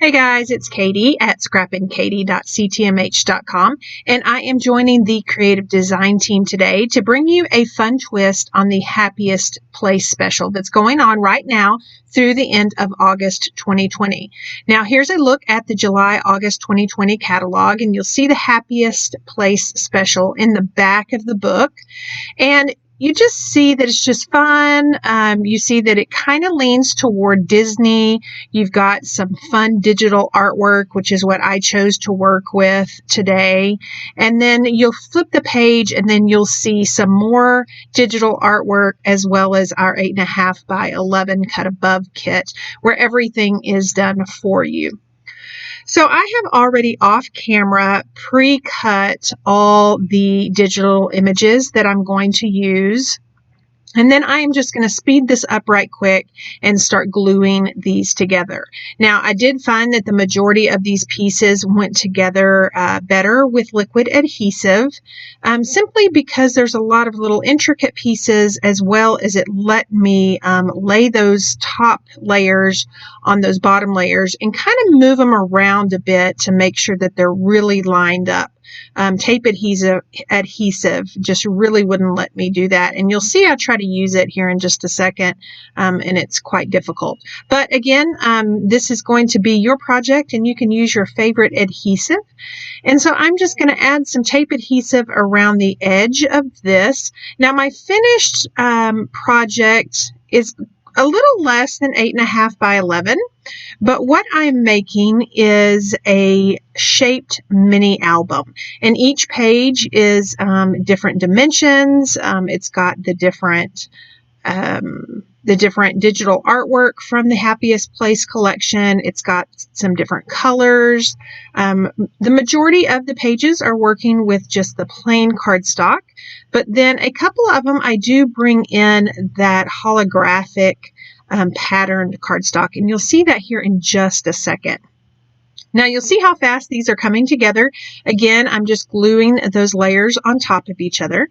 Hey guys, it's Katie at scrappinkaty.ctmh.com, and I am joining the creative design team today to bring you a fun twist on the Happiest Place special that's going on right now through the end of August 2020. Now, here's a look at the July-August 2020 catalog, and you'll see the Happiest Place special in the back of the book. And you just see that it's just fun. You see that it kind of leans toward Disney. You've got some fun digital artwork, which is what I chose to work with today. And then you'll flip the page and then you'll see some more digital artwork as well as our 8.5 by 11 cut above kit where everything is done for you. So I have already off camera pre-cut all the digital images that I'm going to use. And then I am just going to speed this up right quick and start gluing these together. Now, I did find that the majority of these pieces went together better with liquid adhesive, simply because there's a lot of little intricate pieces, as well as it let me lay those top layers on those bottom layers and kind of move them around a bit to make sure that they're really lined up. Tape adhesive just really wouldn't let me do that. And you'll see I try to use it here in just a second, and it's quite difficult. But again, this is going to be your project, and you can use your favorite adhesive. And so I'm just going to add some tape adhesive around the edge of this. Now, my finished project is a little less than 8.5 by 11. But what I'm making is a shaped mini album, and each page is different dimensions. It's got the different digital artwork from the Happiest Place collection. It's got some different colors. The majority of the pages are working with just the plain cardstock, but then a couple of them I do bring in that holographic patterned cardstock, and you'll see that here in just a second. Now you'll see how fast these are coming together. Again, I'm just gluing those layers on top of each other.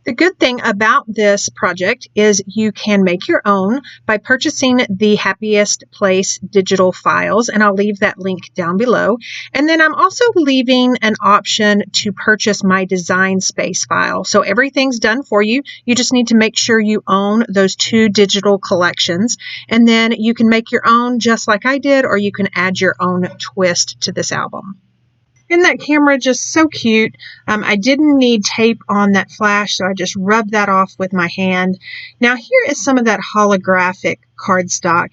The good thing about this project is you can make your own by purchasing the Happiest Place digital files, and I'll leave that link down below. And then I'm also leaving an option to purchase my Design Space file. So everything's done for you. You just need to make sure you own those 2 digital collections, and then you can make your own just like I did, or you can add your own twist to this album. Isn't that camera just so cute? I didn't need tape on that flash, so I just rubbed that off with my hand. Now here is some of that holographic cardstock.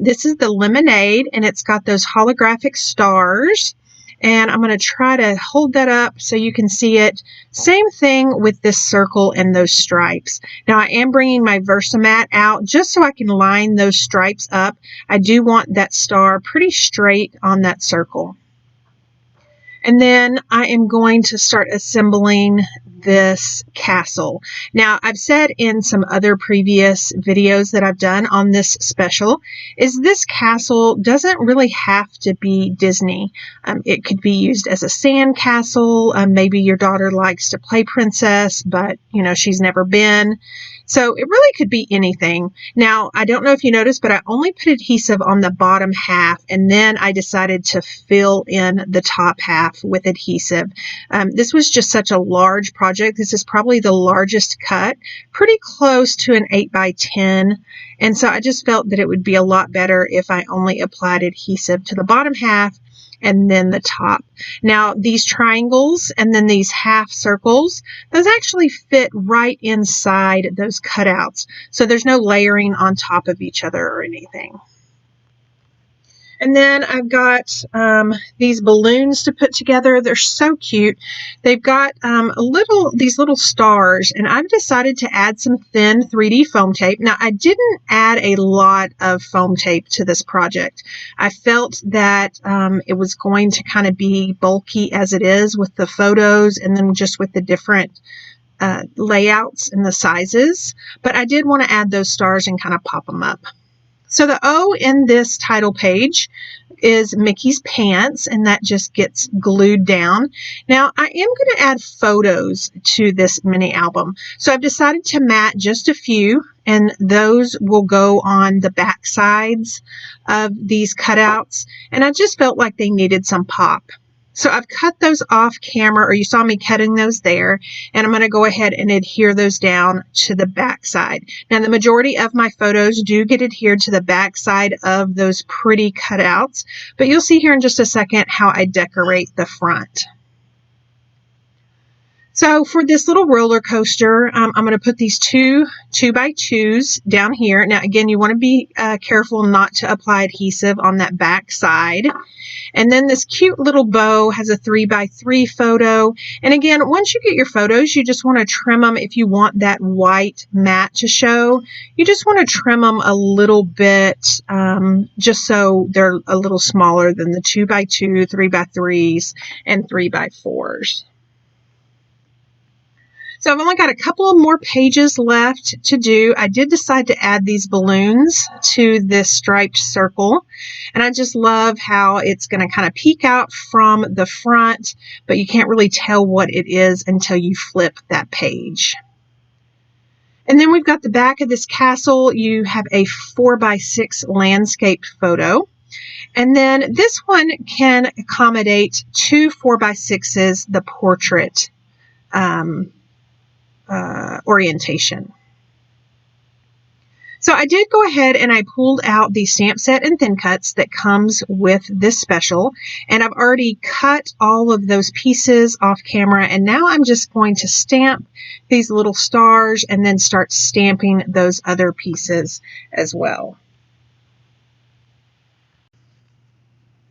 This is the Lemonade, and it's got those holographic stars. And I'm going to try to hold that up so you can see it. Same thing with this circle and those stripes. Now I am bringing my Versamat out just so I can line those stripes up. I do want that star pretty straight on that circle. And then I am going to start assembling this castle. Now, I've said in some other previous videos that I've done on this special, is this castle doesn't really have to be Disney. It could be used as a sand castle. Maybe your daughter likes to play princess, but she's never been. So it really could be anything. Now, I don't know if you noticed, but I only put adhesive on the bottom half, and then I decided to fill in the top half with adhesive. This was just such a large project. This is probably the largest cut, pretty close to an 8 by 10. And so I just felt that it would be a lot better if I only applied adhesive to the bottom half and then the top. Now, these triangles and then these half circles, those actually fit right inside those cutouts. So there's no layering on top of each other or anything. And then I've got these balloons to put together. They're so cute. They've got these little stars, and I've decided to add some thin 3D foam tape. Now, I didn't add a lot of foam tape to this project. I felt that it was going to kind of be bulky as it is with the photos and then just with the different layouts and the sizes. But I did want to add those stars and kind of pop them up. So the O in this title page is Mickey's pants, and that just gets glued down. Now, I am going to add photos to this mini album. So I've decided to mat just a few, and those will go on the back sides of these cutouts. And I just felt like they needed some pop. So I've cut those off camera, or you saw me cutting those there, and I'm going to go ahead and adhere those down to the back side. Now, the majority of my photos do get adhered to the back side of those pretty cutouts, but you'll see here in just a second how I decorate the front. So for this little roller coaster, I'm going to put these two 2x2s down here. Now, again, you want to be careful not to apply adhesive on that back side. And then this cute little bow has a 3x3 photo. And again, once you get your photos, you just want to trim them. If you want that white mat to show, you just want to trim them a little bit, just so they're a little smaller than the 2x2, 3x3s, and 3x4s. So I've only got a couple of more pages left to do. I did decide to add these balloons to this striped circle. And I just love how it's going to kind of peek out from the front, but you can't really tell what it is until you flip that page. And then we've got the back of this castle. You have a 4x6 landscape photo. And then this one can accommodate two 4x6s, the portrait orientation. So I did go ahead and I pulled out the stamp set and thin cuts that comes with this special, and I've already cut all of those pieces off camera, and now I'm just going to stamp these little stars and then start stamping those other pieces as well.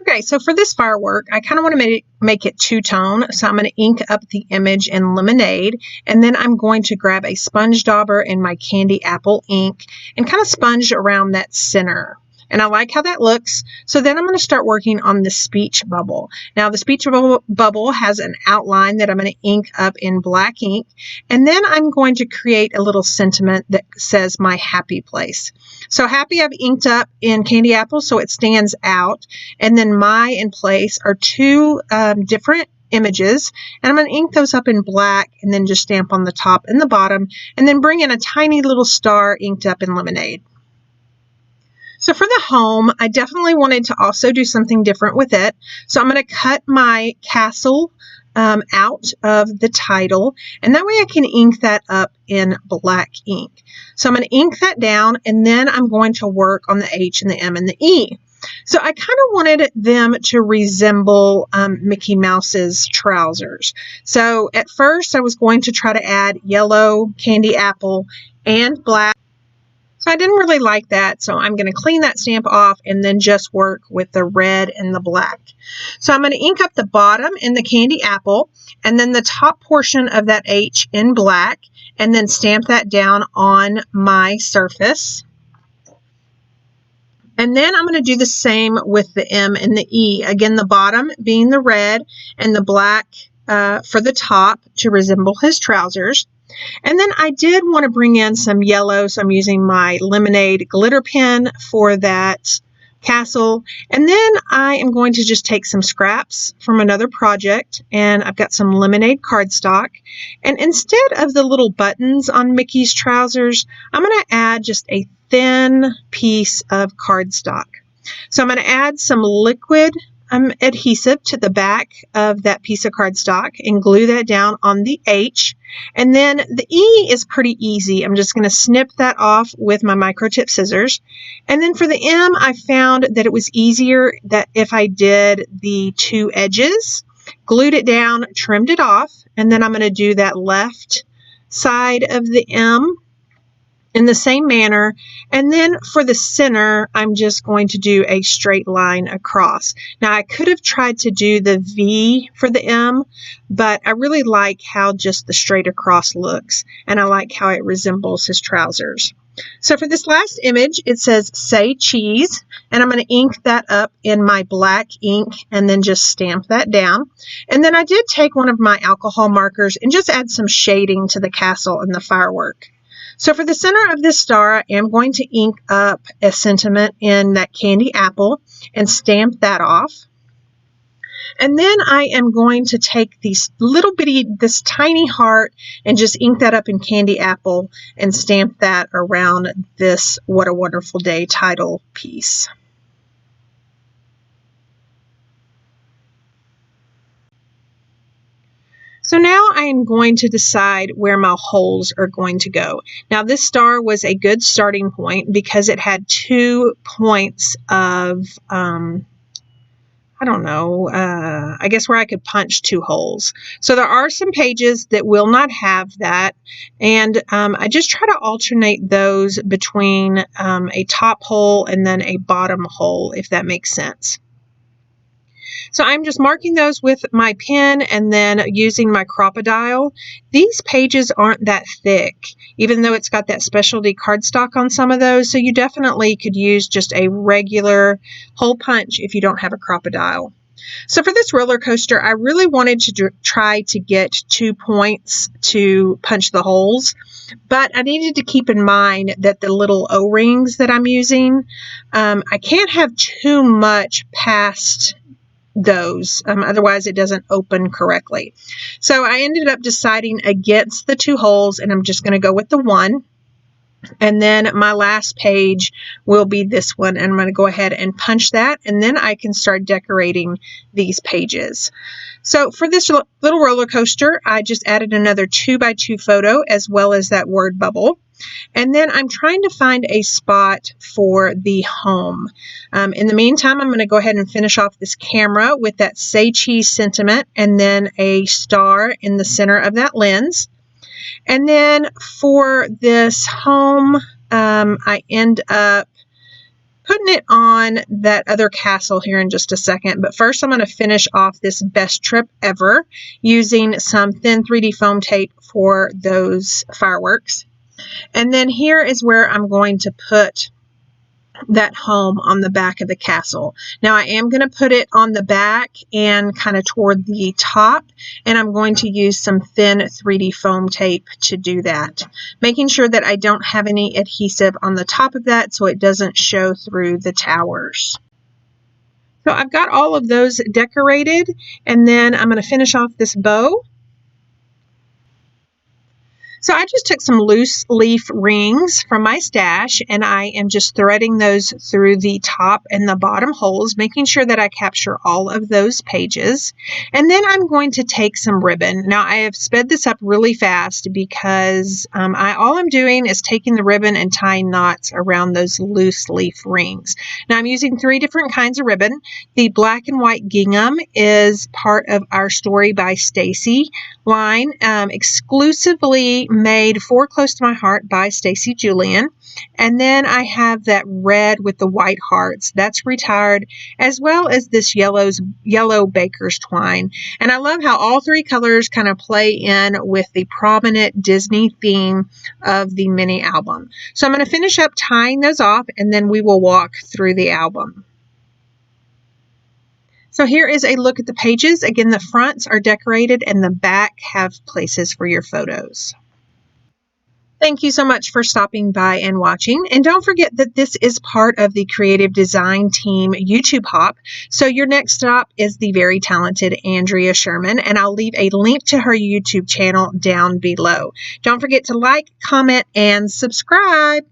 Okay, so for this firework, I kind of want to make it two-tone, so I'm going to ink up the image in lemonade, and then I'm going to grab a sponge dauber and my candy apple ink and kind of sponge around that center. And I like how that looks. So then I'm going to start working on the speech bubble. Now the speech bubble has an outline that I'm going to ink up in black ink. And then I'm going to create a little sentiment that says my happy place. So happy I've inked up in candy apple so it stands out. And then my and place are two different images, and I'm going to ink those up in black and then just stamp on the top and the bottom, and then bring in a tiny little star inked up in lemonade. So for the home, I definitely wanted to also do something different with it. So I'm going to cut my castle out of the title, and that way I can ink that up in black ink. So I'm going to ink that down, and then I'm going to work on the H and the M and the E. So I kind of wanted them to resemble Mickey Mouse's trousers. So at first I was going to try to add yellow, candy apple, and black. So I didn't really like that, so I'm going to clean that stamp off and then just work with the red and the black. So I'm going to ink up the bottom in the candy apple, and then the top portion of that H in black, and then stamp that down on my surface. And then I'm going to do the same with the M and the E. Again, the bottom being the red and the black for the top to resemble his trousers. And then I did want to bring in some yellow, so I'm using my lemonade glitter pen for that castle. And then I am going to just take some scraps from another project, and I've got some lemonade cardstock. And instead of the little buttons on Mickey's trousers, I'm going to add just a thin piece of cardstock. So I'm going to add some liquid adhesive to the back of that piece of cardstock and glue that down on the H. And then the E is pretty easy. I'm just going to snip that off with my microtip scissors. And then for the M, I found that it was easier that if I did the two edges, glued it down, trimmed it off, and then I'm going to do that left side of the M in the same manner. And then for the center, I'm just going to do a straight line across. Now I could have tried to do the V for the M, but I really like how just the straight across looks, and I like how it resembles his trousers. So for this last image, it says say cheese, and I'm going to ink that up in my black ink and then just stamp that down. And then I did take one of my alcohol markers and just add some shading to the castle and the firework. So for the center of this star, I am going to ink up a sentiment in that candy apple. and stamp that off. And then I am going to take this tiny heart and just ink that up in candy apple and stamp that around this What a Wonderful Day title piece. So now I am going to decide where my holes are going to go. Now this star was a good starting point because it had 2 points of, I guess where I could punch 2 holes. So there are some pages that will not have that, and I just try to alternate those between a top hole and then a bottom hole, if that makes sense. So I'm just marking those with my pen and then using my Crocodile. These pages aren't that thick, even though it's got that specialty cardstock on some of those. So you definitely could use just a regular hole punch if you don't have a Crocodile. So for this roller coaster, I really wanted to try to get 2 points to punch the holes, but I needed to keep in mind that the little O-rings that I'm using, I can't have too much past those, otherwise it doesn't open correctly. So I ended up deciding against the 2 holes, and I'm just going to go with the 1. And then my last page will be this one, and I'm going to go ahead and punch that, and then I can start decorating these pages. So for this little roller coaster, I just added another 2x2 photo as well as that word bubble. And then I'm trying to find a spot for the home. In the meantime, I'm going to go ahead and finish off this camera with that Say Cheese sentiment and then a star in the center of that lens. And then for this home, I end up putting it on that other castle here in just a second. But first, I'm going to finish off this Best Trip Ever using some thin 3D foam tape for those fireworks. And then here is where I'm going to put that home on the back of the castle. Now I am going to put it on the back and kind of toward the top, and I'm going to use some thin 3D foam tape to do that, making sure that I don't have any adhesive on the top of that so it doesn't show through the towers. So I've got all of those decorated, and then I'm going to finish off this bow. So I just took some loose leaf rings from my stash, and I am just threading those through the top and the bottom holes, making sure that I capture all of those pages. And then I'm going to take some ribbon. Now I have sped this up really fast because all I'm doing is taking the ribbon and tying knots around those loose leaf rings. Now I'm using 3 different kinds of ribbon. The black and white gingham is part of our Story by Stacy line, exclusively made for Close to My Heart by Stacy Julian. And then I have that red with the white hearts. That's retired, as well as this yellow baker's twine. And I love how all 3 colors kind of play in with the prominent Disney theme of the mini album. So I'm going to finish up tying those off, and then we will walk through the album. So here is a look at the pages. Again, the fronts are decorated and the back have places for your photos. Thank you so much for stopping by and watching. And don't forget that this is part of the Creative Design Team YouTube Hop. So your next stop is the very talented Andrea Sherman, and I'll leave a link to her YouTube channel down below. Don't forget to like, comment, and subscribe.